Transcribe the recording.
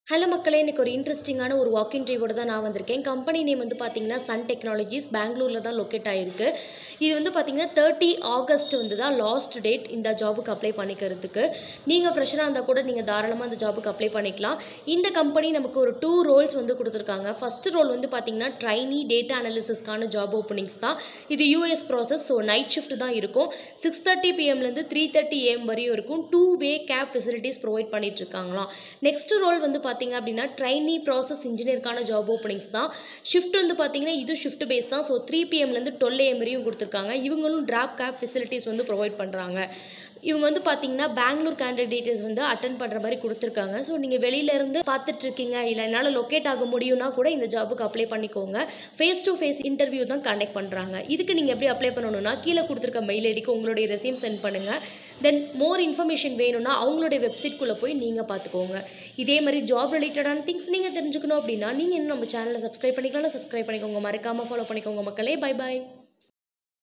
Hello மக்களே! இன்னைக்கு ஒரு இன்ட்ரெஸ்டிங்கான ஒரு வாக் இன் ட்ரைவோட தான் நான் வந்திருக்கேன். கம்பெனி நேம் வந்து பார்த்தீங்கன்னா, சன் டெக்னாலஜிஸ் பெங்களூர்ல தான் லொக்கேட் ஆயிருக்கு. இது வந்து பார்த்தீங்கன்னா, 30 ஆகஸ்ட் வந்து தான் லாஸ்ட் டேட் இந்த ஜாபுக்கு அப்ளை பண்ணிக்கிறதுக்கு. நீங்க ஃப்ரெஷரா இருந்தா கூட நீங்க தாராளமா அந்த ஜாபுக்கு அப்ளை பண்ணிக்கலாம். இந்த கம்பெனி நமக்கு ஒரு 2 ரோல்ஸ் வந்து குடுத்துருக்காங்க. ஃபர்ஸ்ட் ரோல் வந்து பார்த்தீங்கன்னா, ட்ரெய்னி டேட்டா அனாலிசிஸ்க்கான ஜாப் ஓப்பனிங்ஸ் தான். இது US process. So night shift தான் இருக்கும். 6:30 பிஎம்லேருந்து 3:30 ஏஎம் வரையும் இருக்கும். 2 வே கேப் ஃபெசிலிட்டீஸ் ப்ரொவைட் பண்ணிட்டு இருக்காங்களாம். நெக்ஸ்ட் ரோல் வந்து பார்த்தீங்க அப்படின்னா ட்ரெய்னி ப்ராசஸ் இன்ஜினியருக்கான ஜாப் ஓப்பனிங்ஸ் தான். ஷிஃப்ட் வந்து பார்த்தீங்கன்னா இது ஷிஃப்ட் பேஸ் தான். ஸோ 3 பிஎம்லேருந்து 12 ஏஎம் வரையும் கொடுத்துருக்காங்க. இவங்களும் டிராப் கேப் ஃபெசிலிட்டிஸ் வந்து ப்ரொவைட் பண்ணுறாங்க. இவங்க வந்து பார்த்தீங்கன்னா பெங்களூர் கேண்டிடேட்ஸ் வந்து அட்டன் பண்ணுற மாதிரி கொடுத்துருக்காங்க. ஸோ நீங்கள் வெளியிலேருந்து பார்த்துட்ருக்கீங்க, இல்லை என்னால் லொக்கேட் ஆக முடியும்னா கூட இந்த ஜாபுக்கு அப்ளை பண்ணிக்கோங்க. ஃபேஸ் டு ஃபேஸ் இன்டர்வியூ தான் கண்டக்ட் பண்ணுறாங்க. இதுக்கு நீங்கள் எப்படி அப்ளை பண்ணணும்னா கீழே கொடுத்துருக்க மெயில் ஐடிக்கு உங்களுடைய ரெஸ்யூம் சென்ட் பண்ணுங்கள். தென் மோர் இன்ஃபர்மேஷன் வேணும்னா அவங்களுடைய வெப்சைட்குள்ளே போய் நீங்கள் பார்த்துக்கோங்க. இதே மாதிரி ஜாப் ரிலேட்டடான திங்ஸ் நீங்கள் தெரிஞ்சுக்கணும் அப்படின்னா நீங்கள் இன்னும் நம்ம சேனலை சப்ஸ்கிரைப் பண்ணிக்கலாம். சப்ஸ்கிரைப் பண்ணிக்கோங்க. மறக்காமல் ஃபாலோ பண்ணிக்கோங்க மக்களே. Bye bye.